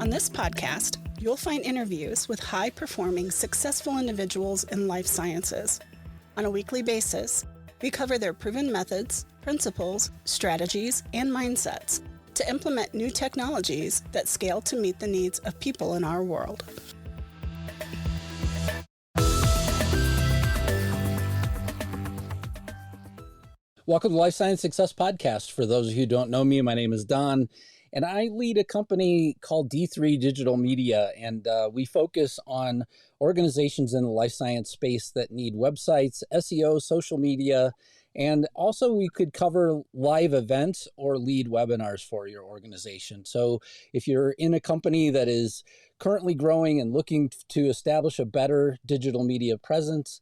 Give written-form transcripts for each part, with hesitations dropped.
On this podcast, you'll find interviews with high-performing, successful individuals in life sciences. On a weekly basis, we cover their proven methods, principles, strategies, and mindsets to implement new technologies that scale to meet the needs of people in our world. Welcome to the Life Science Success Podcast. For those of you who don't know me, my name is Don, and I lead a company called D3 Digital Media, and we focus on organizations in the life science space that need websites, SEO, social media, and also we could cover live events or lead webinars for your organization. So if you're in a company that is currently growing and looking to establish a better digital media presence,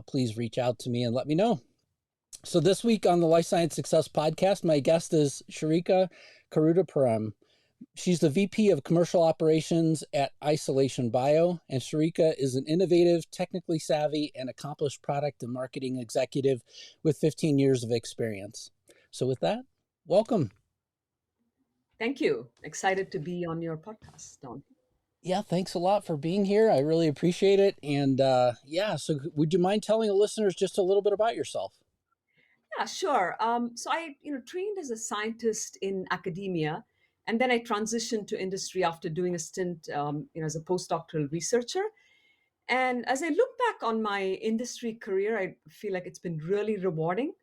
please reach out to me and let me know. So this week on the Life Science Success Podcast, my guest is Surekha Karudapuram. She's the VP of Commercial Operations at Isolation Bio, and Surekha is an innovative, technically savvy, and accomplished product and marketing executive with 15 years of experience. So with that, welcome. Thank you. Excited to be on your podcast, Don. Yeah, thanks a lot for being here. I really appreciate it. And so would you mind telling the listeners just a little bit about yourself? Yeah, sure. So I, trained as a scientist in academia, and then I transitioned to industry after doing a stint, as a postdoctoral researcher. And as I look back on my industry career, I feel like it's been really rewarding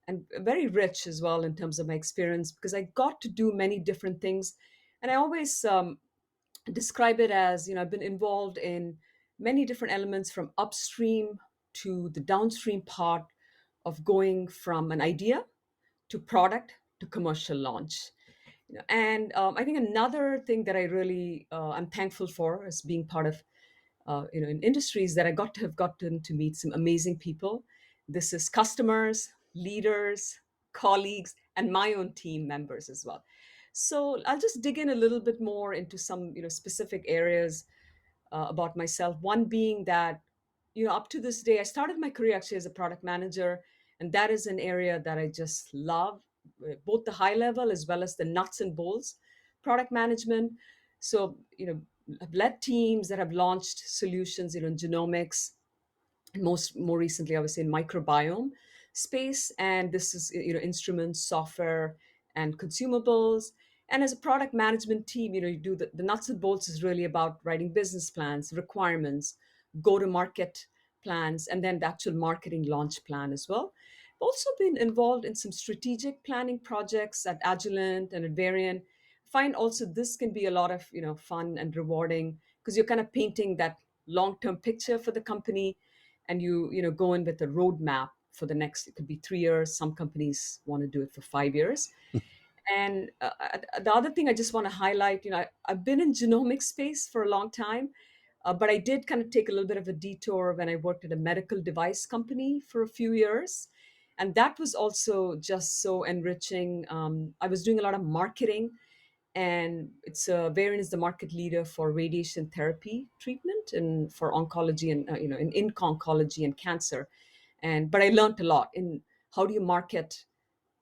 and very rich as well in terms of my experience because I got to do many different things. And I always describe it as, I've been involved in many different elements from upstream to the downstream part of going from an idea to product to commercial launch. And I think another thing that I really I'm thankful for as being part of in industries that I got to have gotten to meet some amazing people. This is customers, leaders, colleagues, and my own team members as well. So I'll just dig in a little bit more into some specific areas about myself. One being that up to this day, I started my career actually as a product manager, and that is an area that I just love, both the high level as well as the nuts and bolts product management. So I've led teams that have launched solutions in genomics, and more recently I was in microbiome space, and this is instruments, software, and consumables. And as a product management team, you do the nuts and bolts is really about writing business plans, requirements, go to market plans, and then the actual marketing launch plan as well. I've also been involved in some strategic planning projects at Agilent and at Varian. Find also this can be a lot of fun and rewarding because you're kind of painting that long-term picture for the company, and you go in with a roadmap for the next, it could be 3 years. Some companies want to do it for 5 years. And the other thing I just want to highlight, I've been in genomic space for a long time, but I did kind of take a little bit of a detour when I worked at a medical device company for a few years. And that was also just so enriching. I was doing a lot of marketing, and Varian is the market leader for radiation therapy treatment and for oncology and in oncology and cancer. But I learned a lot in how do you market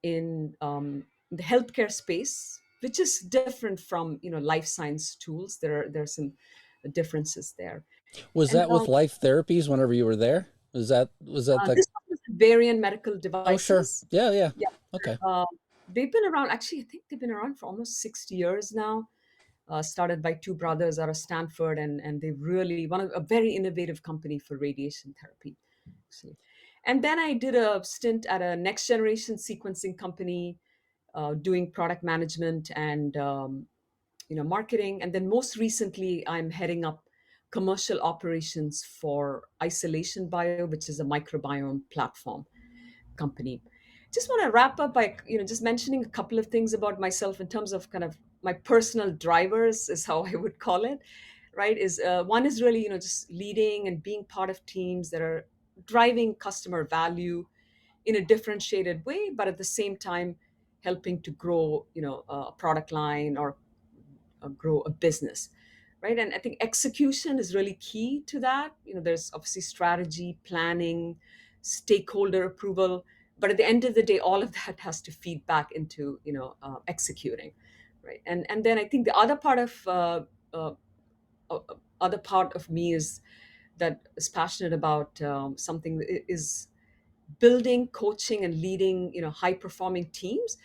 in the healthcare space, which is different from life science tools. There are some differences there. Was And that with Life Therapies whenever you were there? Was that the... This was Varian Medical Oh, sure. Devices. Yeah. Yeah. Okay. They've been around, actually, I think they've been around for almost 60 years now. Started by two brothers out of Stanford, and they really a very innovative company for radiation therapy. Actually. And then I did a stint at a next generation sequencing company, doing product management and marketing. And then most recently, I'm heading up commercial operations for Isolation Bio, which is a microbiome platform company. Just want to wrap up by just mentioning a couple of things about myself in terms of kind of my personal drivers is how I would call it, right? Is one is really just leading and being part of teams that are driving customer value in a differentiated way, but at the same time helping to grow a product line or grow a business, right? And I think execution is really key to that. There's obviously strategy, planning, stakeholder approval, but at the end of the day, all of that has to feed back into executing, right? And then I think the other part of uh, other part of me that is passionate about something is building, coaching, and leading, high performing teams.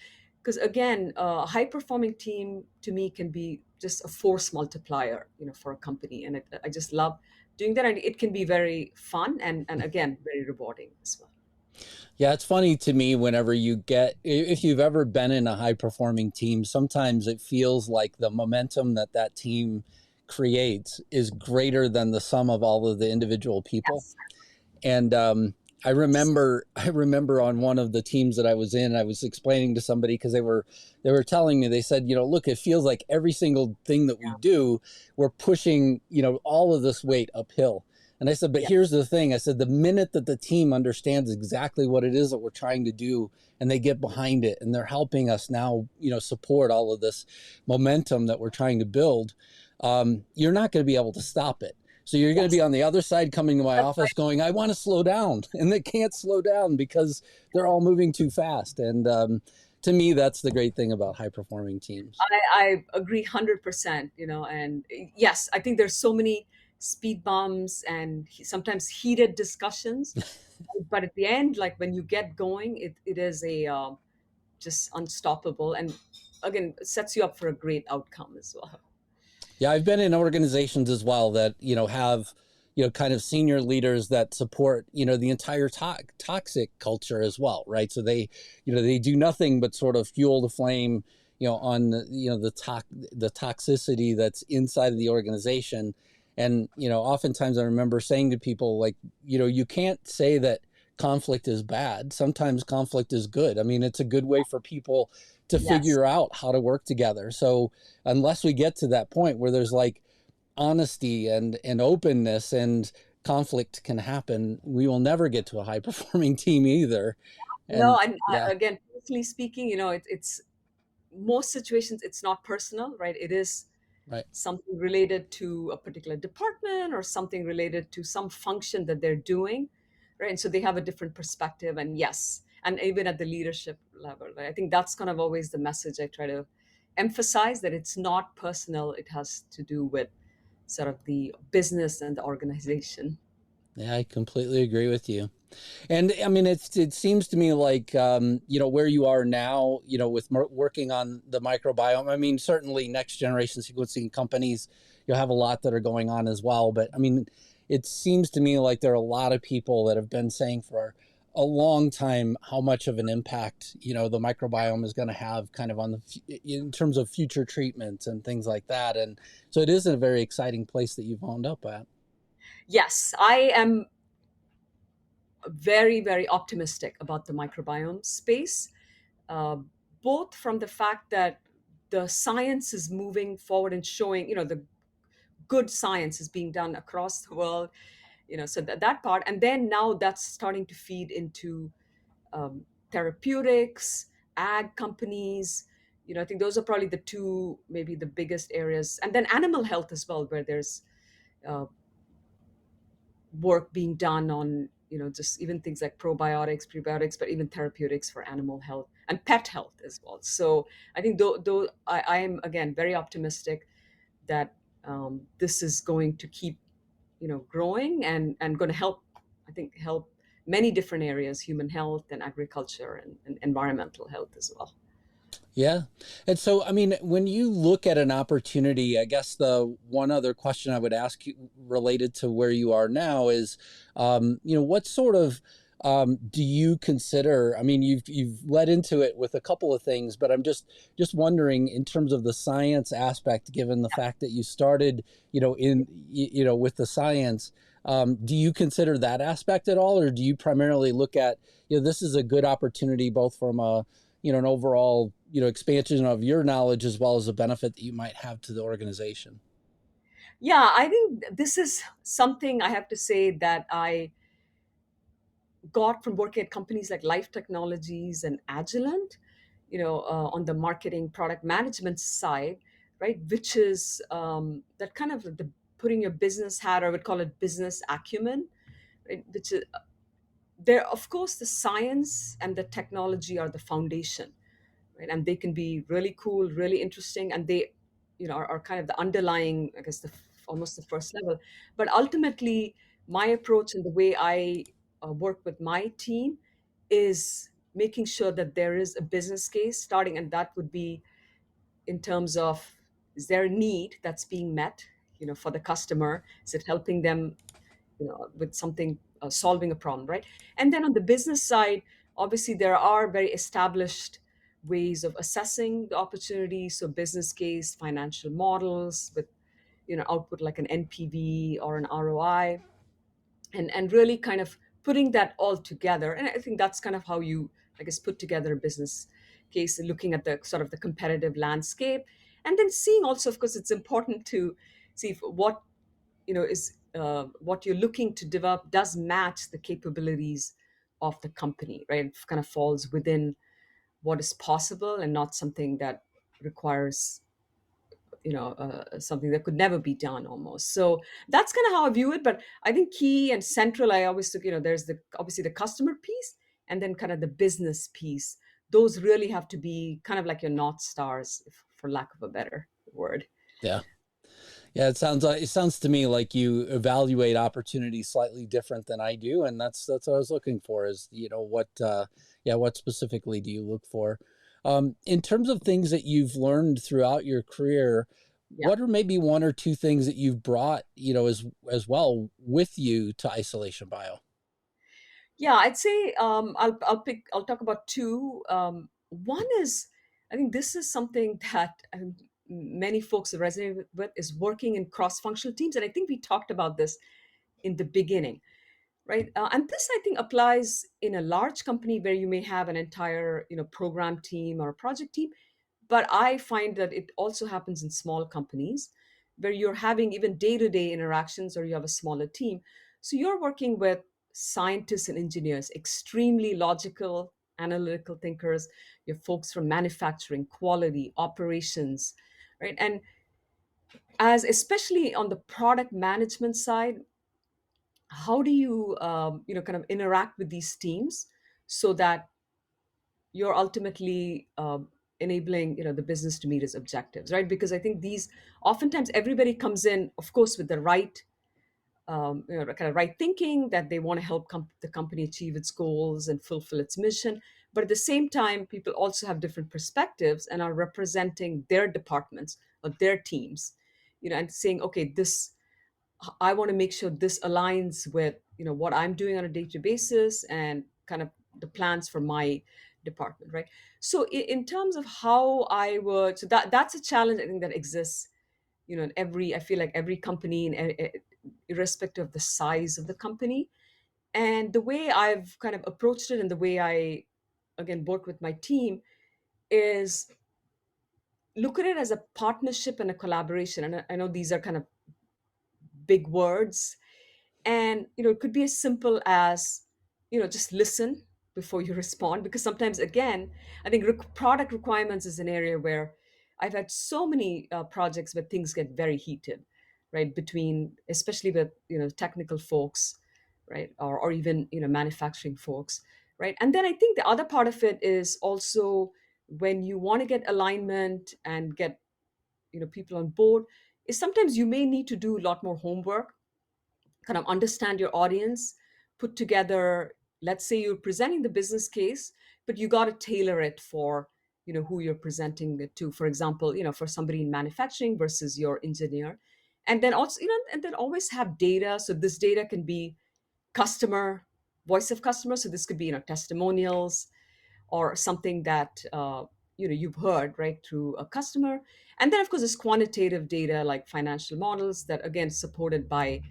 Because again, a high performing team to me can be just a force multiplier, for a company, and I just love doing that, and it can be very fun and again very rewarding as well. Yeah, it's funny to me whenever you get, if you've ever been in a high performing team, sometimes it feels like the momentum that that team creates is greater than the sum of all of the individual people. Yes. And I Yes. remember, I remember on one of the teams that I was in, I was explaining to somebody because they were telling me, they said, look, it feels like every single thing that we do, we're pushing, all of this weight uphill. And I said, but Yeah. here's the thing. I said, the minute that the team understands exactly what it is that we're trying to do and they get behind it and they're helping us now, support all of this momentum that we're trying to build, you're not going to be able to stop it. So you're going to Yes. be on the other side coming to my That's office right. going, I want to slow down. And they can't slow down because they're all moving too fast. And to me, that's the great thing about high performing teams. I agree 100%, and yes, I think there's so many speed bumps and sometimes heated discussions, but at the end, like when you get going, it is a just unstoppable, and again, it sets you up for a great outcome as well. Yeah, I've been in organizations as well that, have, kind of senior leaders that support, the entire toxic culture as well, right? So they, they do nothing but sort of fuel the flame, on the, the toxicity that's inside of the organization. And, oftentimes I remember saying to people like, you can't say that conflict is bad. Sometimes conflict is good. I mean, it's a good way for people to Yes. figure out how to work together. So unless we get to that point where there's like honesty and openness and conflict can happen, we will never get to a high performing team either. No, And and yeah, again, personally speaking, it's most situations it's not personal, right? It is right. something related to a particular department or something related to some function that they're doing, right? And so they have a different perspective, and yes, and even at the leadership level, right? I think that's kind of always the message I try to emphasize, that it's not personal, it has to do with sort of the business and the organization. Yeah, I completely agree with you. And I mean, it seems to me like, where you are now, with working on the microbiome. I mean, certainly next generation sequencing companies, you'll have a lot that are going on as well. But I mean, it seems to me like there are a lot of people that have been saying for a long time how much of an impact, the microbiome is going to have kind of on in terms of future treatments and things like that. And so it is a very exciting place that you've wound up at. Yes, I am very, very optimistic about the microbiome space, uh, both from the fact that the science is moving forward and showing, the good science is being done across the world, so that part. And then now that's starting to feed into therapeutics, ag companies. I think those are probably the two, maybe the biggest areas. And then animal health as well, where there's uh, work being done on just even things like probiotics, prebiotics, but even therapeutics for animal health and pet health as well. So I think though I am again very optimistic that this is going to keep growing and going to help, I think, help many different areas: human health and agriculture and environmental health as well. Yeah. And so, I mean, when you look at an opportunity, I guess the one other question I would ask you related to where you are now is, what sort of do you consider? I mean, you've led into it with a couple of things, but I'm just wondering in terms of the science aspect, given the fact that you started, with the science. Do you consider that aspect at all, or do you primarily look at, this is a good opportunity both from a an overall, expansion of your knowledge as well as a benefit that you might have to the organization? Yeah, I think this is something I have to say that I got from working at companies like Life Technologies and Agilent, on the marketing product management side, right? Which is that kind of the putting your business hat, or I would call it business acumen, right? Which is there, of course, the science and the technology are the foundation, right? And they can be really cool, really interesting, and they, are kind of the underlying, I guess, almost the first level. But ultimately, my approach and the way I work with my team is making sure that there is a business case starting, and that would be in terms of, is there a need that's being met, for the customer? Is it helping them, with something, solving a problem, right? And then on the business side, obviously there are very established ways of assessing the opportunity. So business case, financial models with, output like an NPV or an ROI, and really kind of putting that all together. And I think that's kind of how you, I guess, put together a business case, looking at the sort of the competitive landscape, and then seeing also, of course, it's important to see if what, is what you're looking to develop does match the capabilities of the company, right? It kind of falls within what is possible and not something that requires, something that could never be done almost. So that's kind of how I view it. But I think key and central, I always took, there's the obviously the customer piece, and then kind of the business piece. Those really have to be kind of like your North Stars, for lack of a better word. Yeah. Yeah, it sounds to me like you evaluate opportunities slightly different than I do, and that's what I was looking for. Is what specifically do you look for? In terms of things that you've learned throughout your career, Yeah. what are maybe one or two things that you've brought as well with you to Isolation Bio? Yeah, I'd say, I'll talk about two. One is, I think this is something that, many folks resonate with, is working in cross-functional teams, and I think we talked about this in the beginning, right? And this, I think, applies in a large company where you may have an entire, program team or a project team. But I find that it also happens in small companies where you're having even day-to-day interactions, or you have a smaller team. So you're working with scientists and engineers, extremely logical, analytical thinkers. You have folks from manufacturing, quality, operations, right? And as especially on the product management side, how do you, kind of interact with these teams so that you're ultimately, enabling, the business to meet its objectives, right? Because I think these, oftentimes everybody comes in, of course, with the right, kind of right thinking that they want to help the company achieve its goals and fulfill its mission. But at the same time, people also have different perspectives and are representing their departments or their teams, and saying, okay, this, I want to make sure this aligns with, what I'm doing on a day-to-day basis, and kind of the plans for my department, right? So in terms of how I would, so that's a challenge I think that exists, in every, I feel like every company, irrespective of the size of the company. And the way I've kind of approached it, and the way I, again, work with my team, is look at it as a partnership and a collaboration. And I know these are kind of big words, and it could be as simple as, just listen before you respond. Because sometimes, again, I think product requirements is an area where I've had so many projects where things get very heated, right, between, especially with, technical folks, right, or even, manufacturing folks, right? And then I think the other part of it is also, when you want to get alignment and get, people on board, is sometimes you may need to do a lot more homework, kind of understand your audience, put together, let's say you're presenting the business case, but you got to tailor it for, who you're presenting it to. For example, for somebody in manufacturing versus your engineer. And then also, and then always have data. So this data can be customer, voice of customer. So this could be, testimonials, or something that, you've heard, right, through a customer. And then, of course, there's quantitative data like financial models that, again, supported by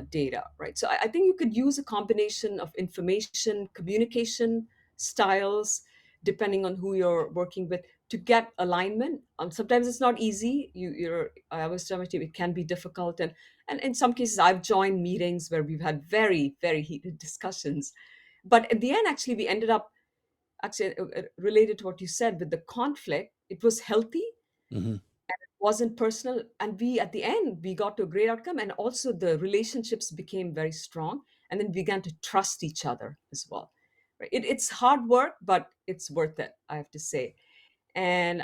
data, right? So I think you could use a combination of information, communication styles, depending on who you're working with, to get alignment. Sometimes it's not easy. I always tell my team it can be difficult, and in some cases I've joined meetings where we've had very, very heated discussions, but at the end, actually, we ended up, actually, related to what you said with the conflict, it was healthy, Mm-hmm. wasn't personal, and we, at the end, we got to a great outcome, and also the relationships became very strong, and then began to trust each other as well, right? It's hard work, but it's worth it, I have to say. And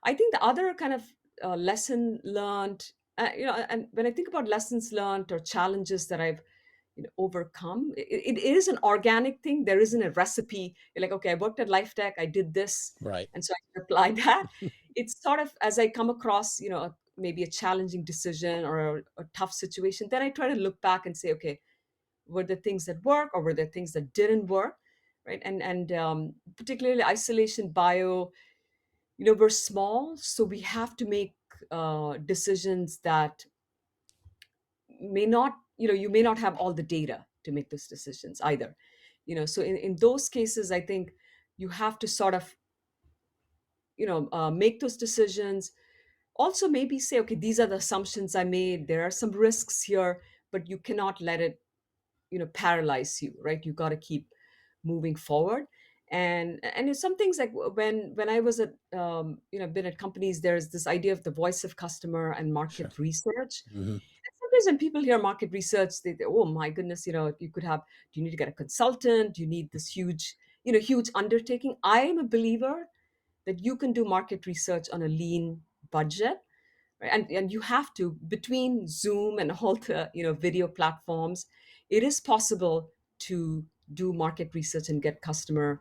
I think the other kind of lesson learned, and when I think about lessons learned or challenges that I've overcome, it is an organic thing. There isn't a recipe. You're like, okay, I worked at Life Tech, I did this, Right. and so I can apply that. It's sort of as I come across, maybe a challenging decision or a tough situation, then I try to look back and say, okay, were there things that work or were there things that didn't work, right? And particularly isolation bio, we're small, so we have to make decisions that may not, you may not have all the data to make those decisions either. So in those cases, I think you have to sort of, make those decisions. Also, maybe say, okay, these are the assumptions I made. There are some risks here, but you cannot let it, paralyze you, right? You got to keep moving forward. And it's some things like when I was at, been at companies, there's this idea of the voice of customer and Sure. market research. Hmm. Sometimes when people hear market research, they oh my goodness, you could have, do you need to get a consultant? Do you need this huge, huge undertaking? I am a believer that you can do market research on a lean budget, right? And you have to, between Zoom and all the, video platforms, it is possible to do market research and get customer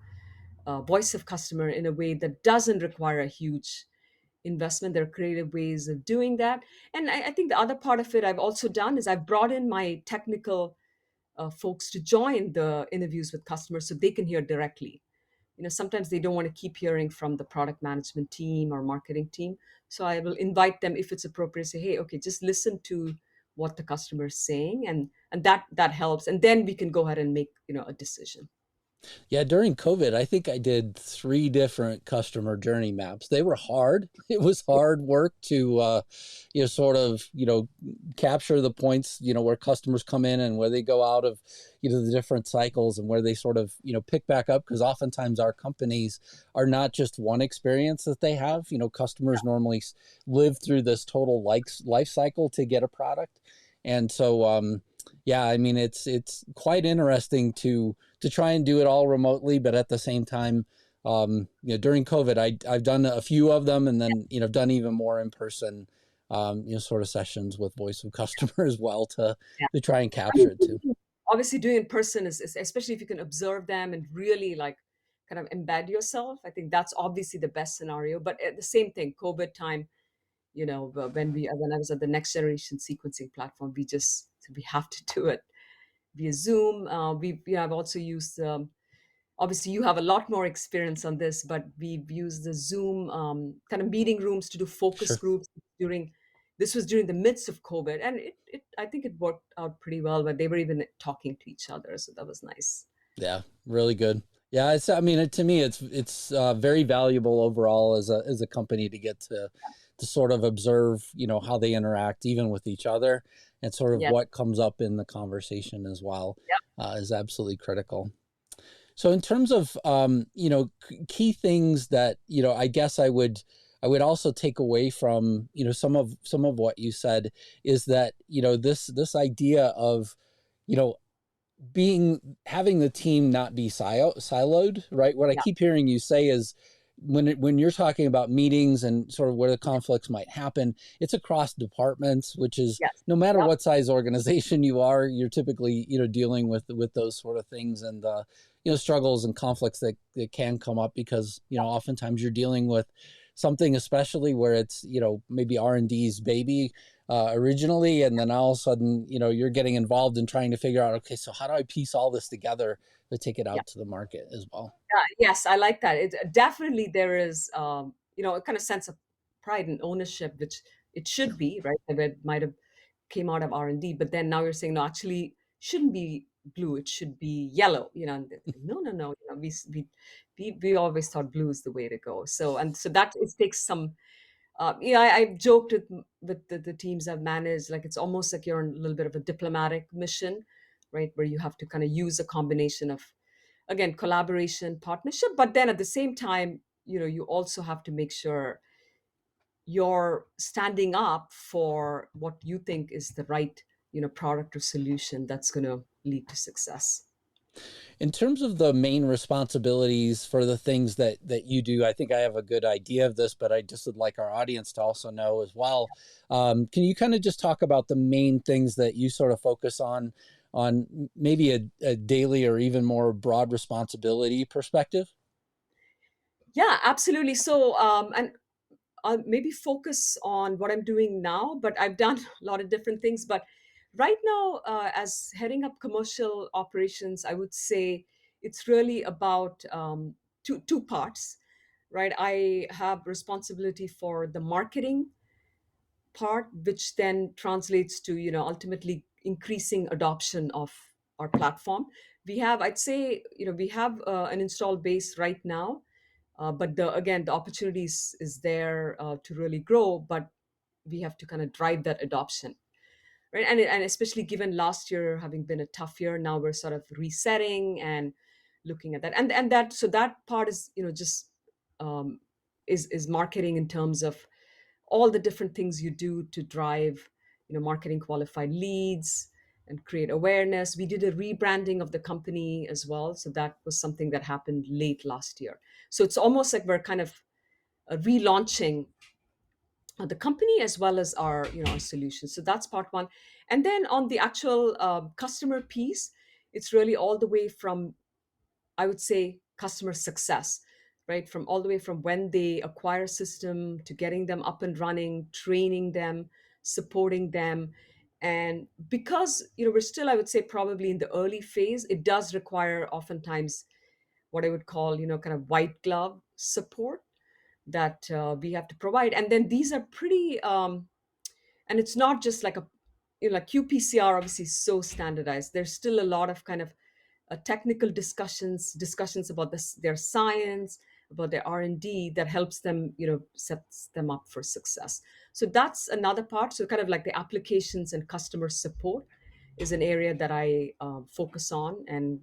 voice of customer in a way that doesn't require a huge investment. There are creative ways of doing that. And I think the other part of it I've also done is I've brought in my technical folks to join the interviews with customers so they can hear directly. Sometimes they don't want to keep hearing from the product management team or marketing team. So I will invite them if it's appropriate, say, hey, okay, just listen to what the customer is saying, and that helps. And then we can go ahead and make, a decision. Yeah, during COVID, I think I did 3 different customer journey maps. They were hard. It was Yeah. hard work to, sort of, capture the points, where customers come in and where they go out of, the different cycles and where they sort of, pick back up. Because oftentimes our companies are not just one experience that they have. Customers normally live through this total life cycle to get a product. And so, yeah, I mean, it's quite interesting to try and do it all remotely, but at the same time, during COVID, I've done a few of them, and then done even more in person, sort of sessions with voice of customer as well Yeah. to try and I capture mean, it too. obviously doing in person is, especially if you can observe them and really like kind of embed yourself. I think that's obviously the best scenario. But at the same thing, COVID time, when I was at the next generation sequencing platform, we have to do it via Zoom. I've also used, obviously you have a lot more experience on this, but we've used the Zoom kind of meeting rooms to do focus Sure. groups during. This was during the midst of COVID, and it I think it worked out pretty well. But they were even talking to each other, so that was nice. Yeah, really good. Yeah, I mean, to me, it's very valuable overall as a company to get to sort of observe, how they interact even with each other, and sort of Yeah, what comes up in the conversation as well, yeah, is absolutely critical. So in terms of key things that I guess I would also take away from some of what you said is that this idea of you know having the team not be siloed, right? What I yeah, keep hearing you say is when you're talking about meetings and sort of where the conflicts might happen, it's across departments, which is yes, no matter yep, what size organization you are, you're typically dealing with those sort of things and struggles and conflicts that can come up because oftentimes you're dealing with something, especially where it's maybe R&D's baby originally, and then all of a sudden you're getting involved in trying to figure out, okay, so how do I piece all this together to take it yeah. out to the market as well? Yes, I like that. It definitely there is, a kind of sense of pride and ownership, which it should Sure. be, right? That it might have came out of R&D, but then now you're saying no, actually shouldn't be blue. It should be yellow. And it's like, no, no, no. We always thought blue is the way to go. So that it takes some. I've joked with the teams I've managed, like it's almost like you're on a little bit of a diplomatic mission, right? Where you have to kind of use a combination of, again, collaboration, partnership, but then at the same time, you also have to make sure you're standing up for what you think is the right, product or solution that's going to lead to success. In terms of the main responsibilities for the things that you do, I think I have a good idea of this, but I just would like our audience to also know as well. Can you kind of just talk about the main things that you sort of focus on maybe a daily or even more broad responsibility perspective? Yeah, absolutely. So, and I'll maybe focus on what I'm doing now, but I've done a lot of different things. But right now, as heading up commercial operations, I would say it's really about two parts, right? I have responsibility for the marketing part, which then translates to, ultimately increasing adoption of our platform. We have, I'd say, we have an installed base right now, but the opportunities is there to really grow, but we have to kind of drive that adoption, right? And especially given last year having been a tough year, now we're sort of resetting and looking at that, and that, so that part is, just um, is marketing in terms of all the different things you do to drive, marketing qualified leads and create awareness. We did a rebranding of the company as well, so that was something that happened late last year. So it's almost like we're kind of relaunching the company as well as our, our solutions. So that's part one. And then on the actual customer piece, it's really all the way from, I would say, customer success, right? From all the way from when they acquire a system to getting them up and running, training them, supporting them. And because, we're still, I would say, probably in the early phase, it does require oftentimes what I would call, kind of white glove support that we have to provide. And then these are pretty, and it's not just like a, like qPCR obviously is so standardized. There's still a lot of kind of technical discussions about this, their science, about their R&D that helps them, sets them up for success. So that's another part. So kind of like the applications and customer support is an area that I focus on and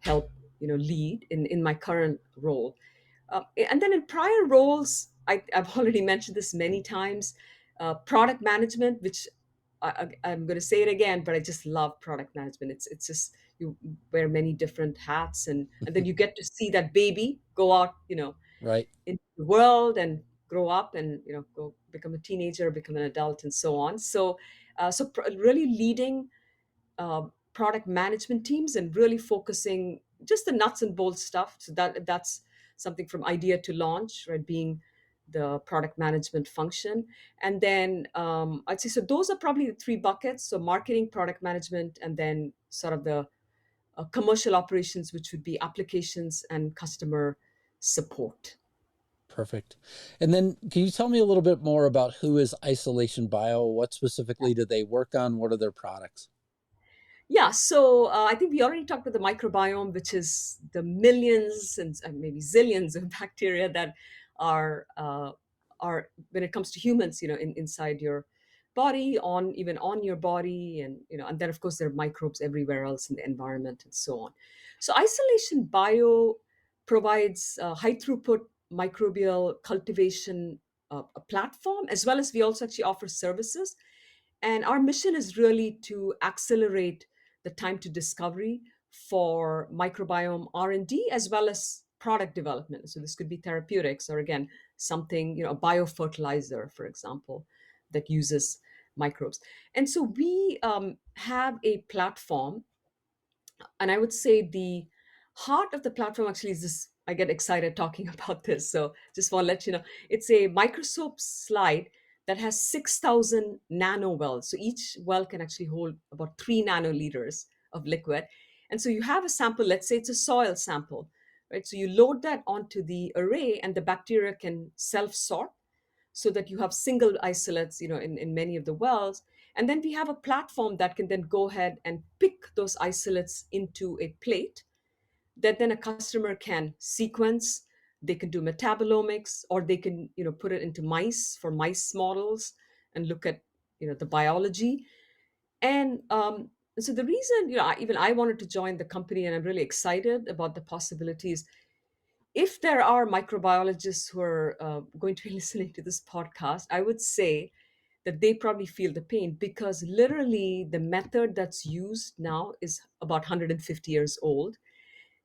help, lead in my current role. And then in prior roles, I've already mentioned this many times, product management, which I'm going to say it again, but I just love product management. It's just, you wear many different hats, and then you get to see that baby go out, Right. into the world and grow up and, go become a teenager, become an adult, and so on. So, really leading product management teams and really focusing just the nuts and bolts stuff. So that's something from idea to launch, right? Being the product management function. And then I'd say, so those are probably the three buckets. So marketing, product management, and then sort of the commercial operations, which would be applications and customer support. Perfect. And then can you tell me a little bit more about who is Isolation Bio? What specifically do they work on? What are their products? Yeah, so I think we already talked about the microbiome, which is the millions and maybe zillions of bacteria that are are, when it comes to humans, inside your body, on even on your body, and and then of course there are microbes everywhere else in the environment and so on. So Isolation Bio provides high throughput microbial cultivation, a platform, as well as we also actually offer services, and our mission is really to accelerate the time to discovery for microbiome R&D as well as product development. So this could be therapeutics, or again, something, a biofertilizer, for example, that uses microbes. And so we have a platform, and I would say the heart of the platform actually is this. I get excited talking about this. So just want to let you know, it's a microscope slide that has 6,000 nano wells. So each well can actually hold about 3 nanoliters of liquid. And so you have a sample, let's say it's a soil sample, right? So you load that onto the array and the bacteria can self-sort so that you have single isolates, in many of the wells. And then we have a platform that can then go ahead and pick those isolates into a plate that then a customer can sequence. They can do metabolomics, or they can, put it into mice for mice models and look at, the biology. And so the reason, even I wanted to join the company, and I'm really excited about the possibilities. If there are microbiologists who are going to be listening to this podcast, I would say that they probably feel the pain, because literally the method that's used now is about 150 years old,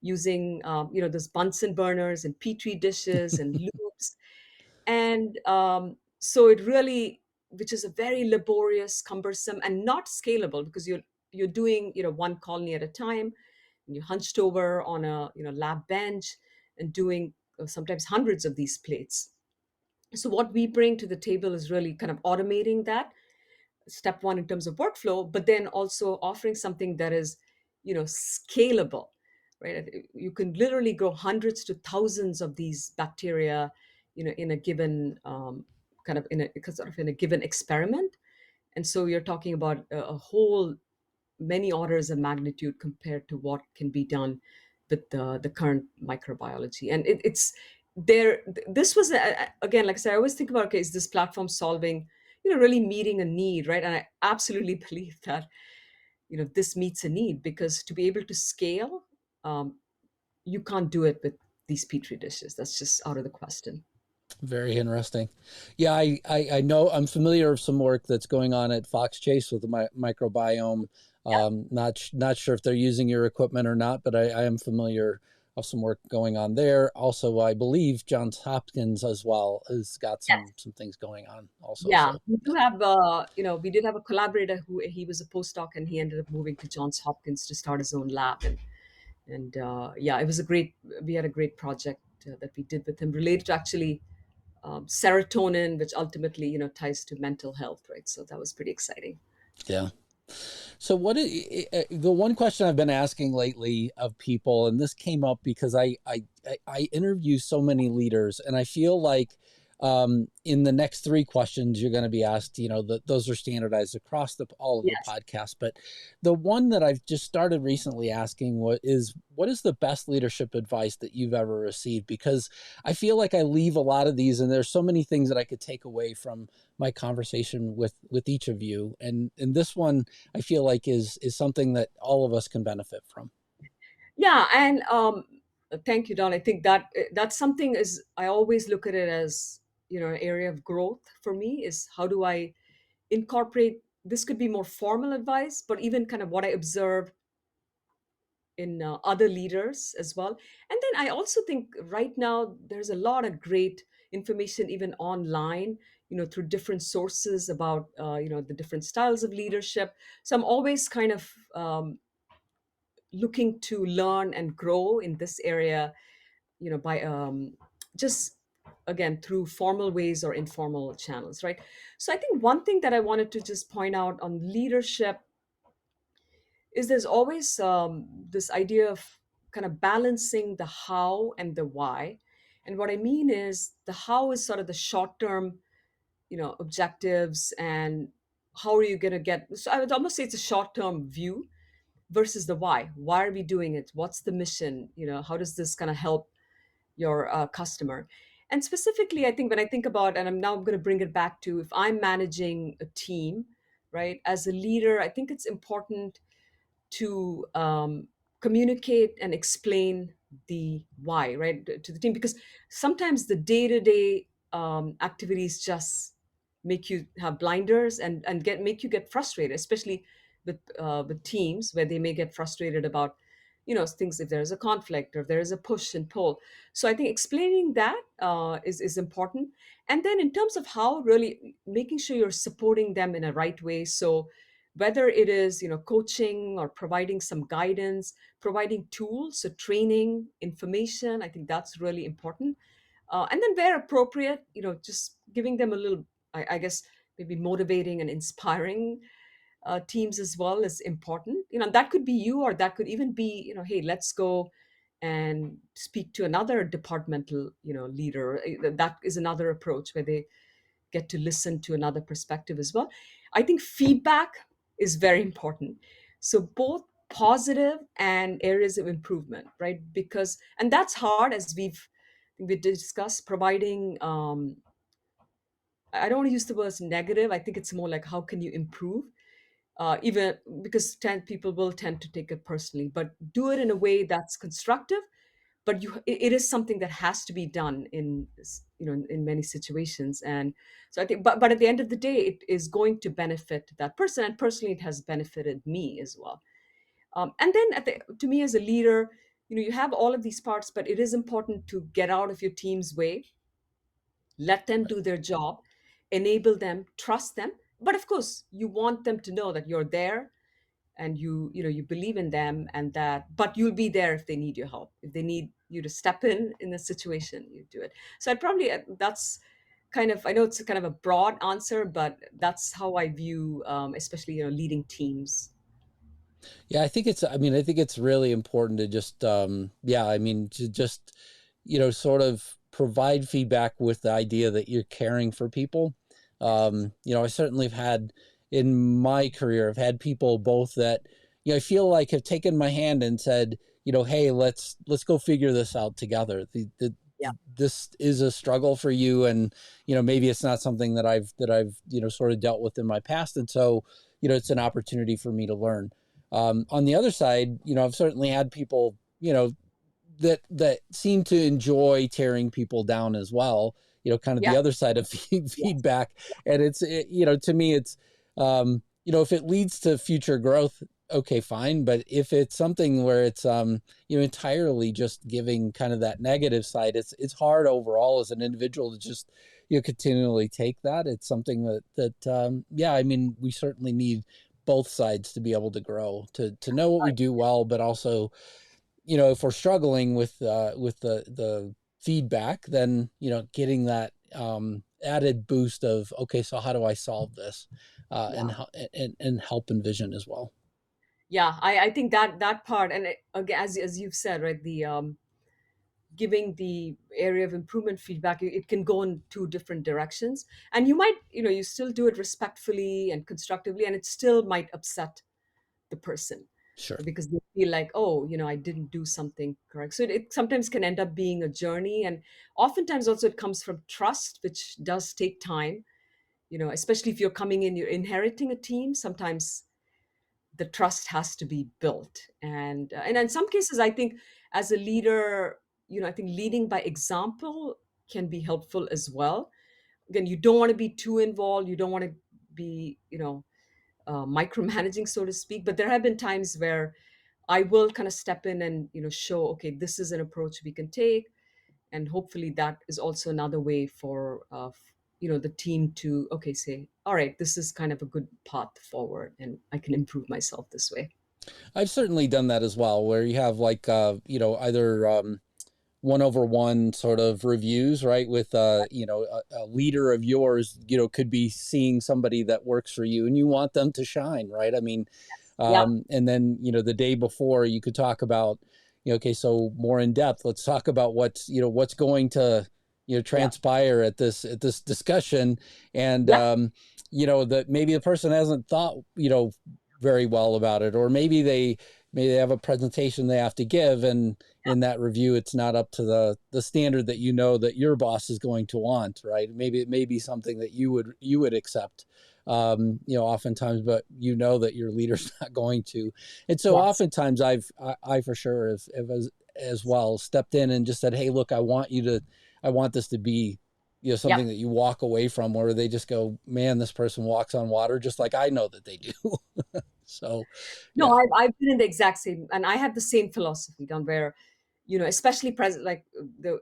using those Bunsen burners and petri dishes and loops. And so it really, which is a very laborious, cumbersome, and not scalable, because you're doing one colony at a time, and you're hunched over on a lab bench and doing sometimes hundreds of these plates. So what we bring to the table is really kind of automating that step one in terms of workflow, but then also offering something that is scalable, right? You can literally grow hundreds to thousands of these bacteria in a given kind of in a sort of in a given experiment. And so you're talking about a whole many orders of magnitude compared to what can be done with the current microbiology. And it's there. This was again, like I said, I always think about, okay, is this platform solving, really meeting a need, right? And I absolutely believe that this meets a need, because to be able to scale, um, you can't do it with these petri dishes. That's just out of the question. Very interesting. Yeah, I know, I'm familiar with some work that's going on at Fox Chase with the microbiome. Yeah. Not sure if they're using your equipment or not, but I am familiar of some work going on there. Also, I believe Johns Hopkins as well has got some things going on also. Yeah, So we yeah, do have, we did have a collaborator who he was a postdoc, and he ended up moving to Johns Hopkins to start his own lab. And yeah, it was a great, we had a great project that we did with him, related to actually serotonin, which ultimately, ties to mental health, right? So that was pretty exciting. yeah. So the one question I've been asking lately of people, and this came up because I interview so many leaders, and I feel like in the next three questions you're going to be asked, those are standardized across all of the Yes. podcasts. But the one that I've just started recently asking what is the best leadership advice that you've ever received? Because I feel like I leave a lot of these, and there's so many things that I could take away from my conversation with each of you, and this one I feel like is something that all of us can benefit from. Yeah, and thank you, Don. I think that that's something, is I always look at it as an area of growth for me, is how do I incorporate, this could be more formal advice, but even kind of what I observe in other leaders as well. And then I also think right now there's a lot of great information even online, through different sources about the different styles of leadership. So I'm always kind of looking to learn and grow in this area, by just again through formal ways or informal channels, right? So I think one thing that I wanted to just point out on leadership is there's always this idea of kind of balancing the how and the why. And what I mean is, the how is sort of the short term, objectives, and how are you going to get, so I would almost say it's a short term view, versus the why are we doing it, what's the mission, how does this kind of help your customer. And specifically, I think when I think about, and I'm now going to bring it back to, if I'm managing a team, right, as a leader, I think it's important to communicate and explain the why, right, to the team, because sometimes the day-to-day activities just make you have blinders, and get make you get frustrated, especially with teams, where they may get frustrated about things, if there's a conflict or if there is a push and pull. So I think explaining that is important. And then in terms of how, really making sure you're supporting them in a right way. So whether it is coaching, or providing some guidance, providing tools, so training, information, I think that's really important. And then where appropriate, just giving them a little, I guess, maybe motivating and inspiring teams as well is important. That could be you, or that could even be, hey, let's go and speak to another departmental leader. That is another approach, where they get to listen to another perspective as well. I think feedback is very important. So both positive and areas of improvement, right? Because, and that's hard, as we discussed, providing. I don't want to use the word negative. I think it's more like, how can you improve? Even because people will tend to take it personally, but do it in a way that's constructive, but it is something that has to be done in, in many situations. And so I think, but at the end of the day, it is going to benefit that person, and personally it has benefited me as well. And then to me as a leader, you have all of these parts, but it is important to get out of your team's way, let them do their job, enable them, trust them. But of course, you want them to know that you're there, and you believe in them, and that, but you'll be there if they need your help, if they need you to step in a situation, you do it. So I'd probably, that's kind of, I know it's kind of a broad answer, but that's how I view, especially leading teams. Yeah, I think it's really important to just, yeah, I mean, to just, sort of provide feedback with the idea that you're caring for people. I certainly have had in my career, I've had people both that, I feel like have taken my hand and said, hey, let's go figure this out together. Yeah. This is a struggle for you. And, maybe it's not something that I've, sort of dealt with in my past. And so, it's an opportunity for me to learn. On the other side, I've certainly had people, that seem to enjoy tearing people down as well. Kind of the Yeah. other side of Yes. feedback, and to me, it's if it leads to future growth, okay, fine. But if it's something where it's entirely just giving kind of that negative side, it's hard overall as an individual to just continually take that. It's something that yeah, I mean, we certainly need both sides to be able to grow, to know what we do well, but also, if we're struggling with the feedback, then getting that added boost of, okay, so how do I solve this, Yeah. and help envision as well. Yeah, I think that part, and again, as you've said, right, the giving the area of improvement feedback, it can go in two different directions, and you might, you still do it respectfully and constructively, and it still might upset the person, Sure. because they feel like, oh, I didn't do something correct. So it sometimes can end up being a journey, and oftentimes also it comes from trust, which does take time, especially if you're coming in, you're inheriting a team. Sometimes the trust has to be built, and in some cases, I think as a leader, I think leading by example can be helpful as well. Again, you don't want to be too involved, you don't want to be, micromanaging, so to speak, but there have been times where I will kind of step in and, show, okay, this is an approach we can take, and hopefully that is also another way for the team to, okay, say, all right, this is kind of a good path forward, and I can improve myself this way. I've certainly done that as well, where you have like either one-over-one sort of reviews, right? With a leader of yours, could be seeing somebody that works for you and you want them to shine, right? I mean, Yeah. and then, the day before you could talk about, okay, so more in depth, let's talk about what's going to, Yeah. transpire at this discussion. And, Yeah. that maybe the person hasn't thought, very well about it, or maybe they have a presentation they have to give. And in that review, it's not up to the standard that, that your boss is going to want, right? Maybe it may be something that you would accept, oftentimes, but that your leader's not going to. And so Yes. oftentimes I for sure have as well stepped in and just said, hey, look, I want this to be, Yeah. something that you walk away from, where they just go, man, this person walks on water, just like I know that they do. So, No, yeah. I've been in the exact same, and I have the same philosophy, Don, where, especially present, like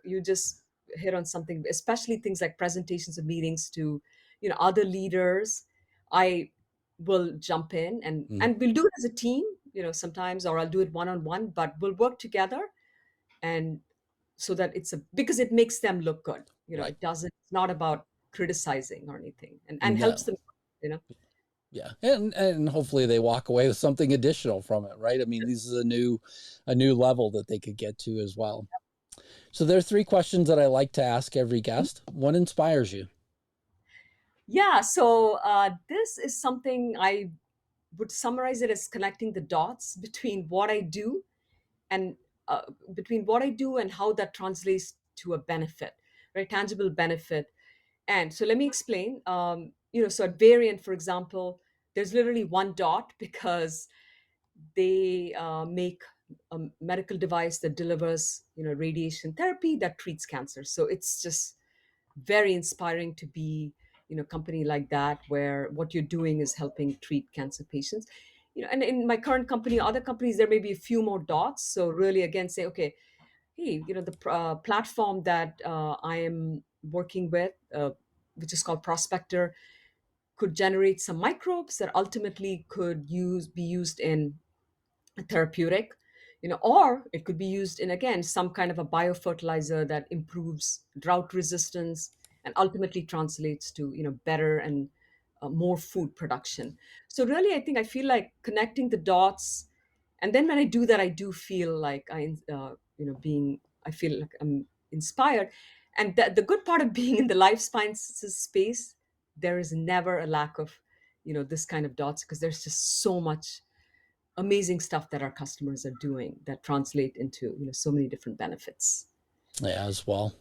you just hit on something, especially things like presentations of meetings to, other leaders. I will jump in, and Mm, and we'll do it as a team, sometimes, or I'll do it one on one, but we'll work together, and so that because it makes them look good. right. It's not about criticizing or anything, and helps No. them, you know. Yeah. And hopefully they walk away with something additional from it, right? I mean, this is a new level that they could get to as well. So there are three questions that I like to ask every guest. What inspires you? Yeah, so this is something I would summarize it as connecting the dots between what I do, and uh, how that translates to a benefit, right? Tangible benefit. And so let me explain. So at Variant, for example, there's literally one dot because they make a medical device that delivers, radiation therapy that treats cancer. So it's just very inspiring to be, a company like that, where what you're doing is helping treat cancer patients. And in my current company, other companies, there may be a few more dots. So really, again, say, okay, hey, the platform that I am working with, which is called Prospector, could generate some microbes that ultimately could be used in a therapeutic, or it could be used in, again, some kind of a biofertilizer that improves drought resistance and ultimately translates to, better and more food production. So really, I feel like connecting the dots, and then when I do that, I do feel like I feel like I'm inspired. And the good part of being in the life sciences space, there is never a lack of, this kind of dots, because there's just so much amazing stuff that our customers are doing that translate into, so many different benefits. Yeah, as well.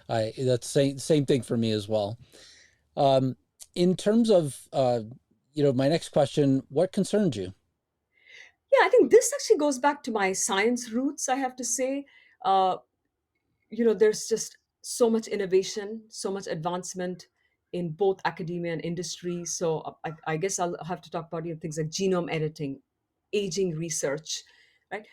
That's same thing for me as well. Um, in terms of my next question, what concerns you? Yeah, I think this actually goes back to my science roots, I have to say. uh, there's just so much innovation, so much advancement in both academia and industry. So I guess I'll have to talk about, things like genome editing, aging research, right?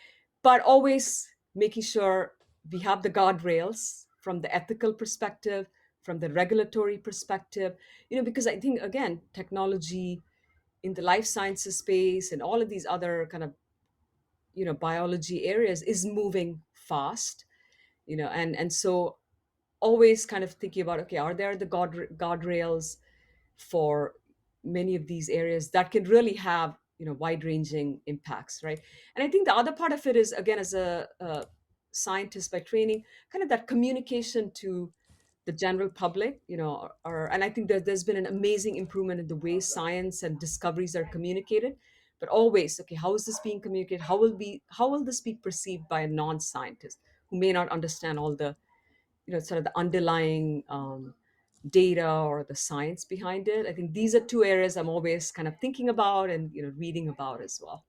But always making sure we have the guardrails from the ethical perspective, from the regulatory perspective, because I think, again, technology in the life sciences space and all of these other kind of, biology areas is moving fast, and so always kind of thinking about, okay, are there the guardrails for many of these areas that can really have, wide ranging impacts, right? And I think the other part of it is, again, as a scientist by training, kind of that communication to the general public, and I think that there's been an amazing improvement in the way science and discoveries are communicated. But always, okay, how is this being communicated? How will this be perceived by a non-scientist who may not understand all the, sort of the underlying data or the science behind it? I think these are two areas I'm always kind of thinking about and, reading about as well.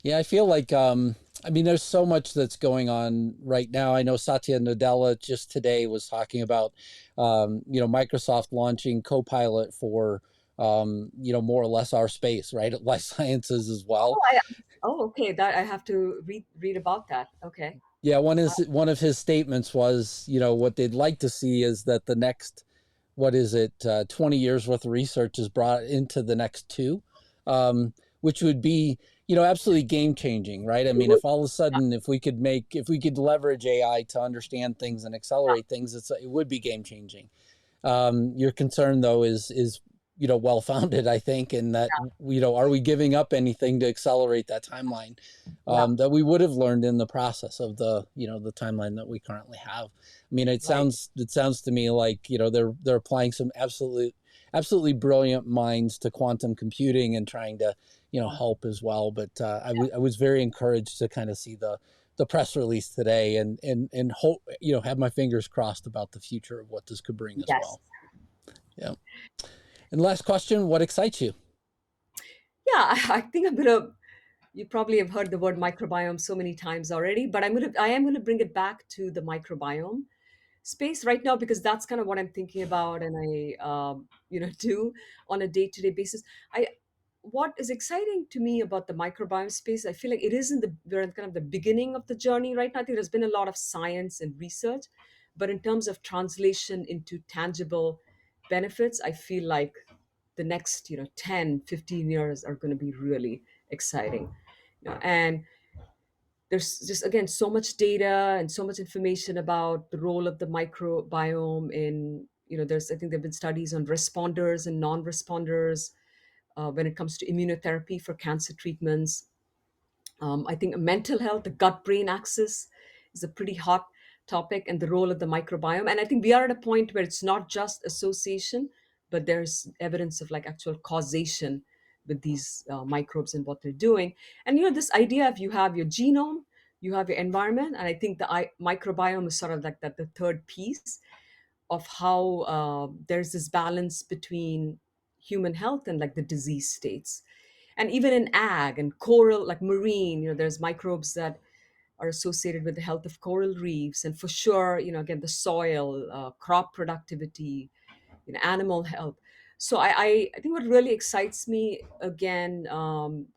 Yeah, I feel like I mean, there's so much that's going on right now. I know Satya Nadella just today was talking about Microsoft launching Copilot for more or less our space, right? Life sciences as well. Oh, okay. That I have to read about that. Okay. Yeah, one of his statements was, what they'd like to see is that the next, what is it, 20 years worth of research is brought into the next two, which would be, absolutely game changing, right? I It mean, would. if all of a sudden, if we could leverage AI to understand things and accelerate things, it would be game changing. Your concern, though, is well founded, I think, in that are we giving up anything to accelerate that timeline Yeah. that we would have learned in the process of the timeline that we currently have. I mean, Right. it sounds to me like they're applying some absolutely brilliant minds to quantum computing and trying to help as well. But I was very encouraged to kind of see the press release today and hope have my fingers crossed about the future of what this could bring as Yes. well. Yeah. And last question, what excites you? Yeah. I think I'm gonna. You probably have heard the word microbiome so many times already, but I am gonna bring it back to the microbiome space right now, because that's kind of what I'm thinking about, and I do on a day-to-day basis. I What is exciting to me about the microbiome space, I feel like we're in kind of the beginning of the journey right now. I think there's been a lot of science and research, but in terms of translation into tangible benefits, I feel like the next 10, 15 years are going to be really exciting. And there's just, again, so much data and so much information about the role of the microbiome in, I think there've been studies on responders and non-responders when it comes to immunotherapy for cancer treatments. I think mental health, the gut brain axis, is a pretty hot topic, and the role of the microbiome. And I think we are at a point where it's not just association, but there's evidence of like actual causation with these microbes and what they're doing. And this idea of you have your genome, you have your environment, and I think the microbiome is sort of like that, the third piece of how there's this balance between human health and like the disease states. And even in ag and coral, like marine, there's microbes that are associated with the health of coral reefs, and for sure, again, the soil, crop productivity, animal health. So I think what really excites me, again,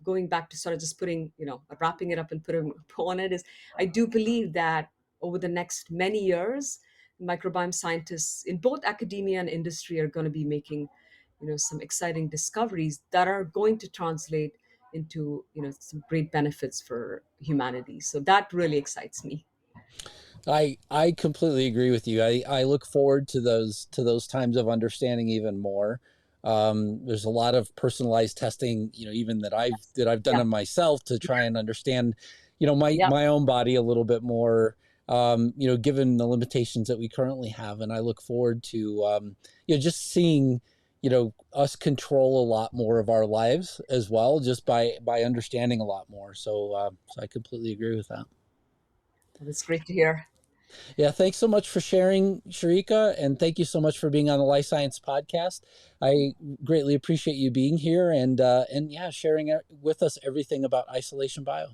going back to sort of just putting, wrapping it up and putting a bow on it, is I do believe that over the next many years, microbiome scientists in both academia and industry are going to be making, some exciting discoveries that are going to translate into, some great benefits for humanity. So that really excites me. I completely agree with you. I look forward to those times of understanding even more. There's a lot of personalized testing, even that I've done Yeah. on myself to try and understand, Yeah. my own body a little bit more, given the limitations that we currently have. And I look forward to, just seeing, us control a lot more of our lives as well, just by understanding a lot more. So I completely agree with that. That's great to hear. Yeah, thanks so much for sharing, Sharika, and thank you so much for being on the Life Science Podcast. I greatly appreciate you being here and sharing with us everything about Isolation Bio.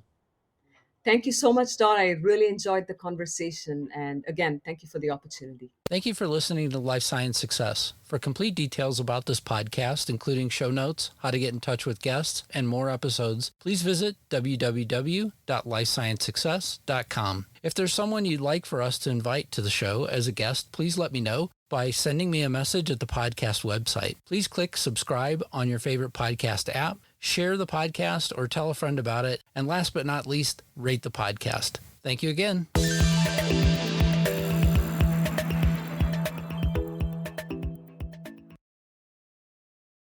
Thank you so much, Don. I really enjoyed the conversation. And again, thank you for the opportunity. Thank you for listening to Life Science Success. For complete details about this podcast, including show notes, how to get in touch with guests, and more episodes, please visit www.lifesciencesuccess.com. If there's someone you'd like for us to invite to the show as a guest, please let me know by sending me a message at the podcast website. Please click subscribe on your favorite podcast app, share the podcast, or tell a friend about it. And last but not least, rate the podcast. Thank you again.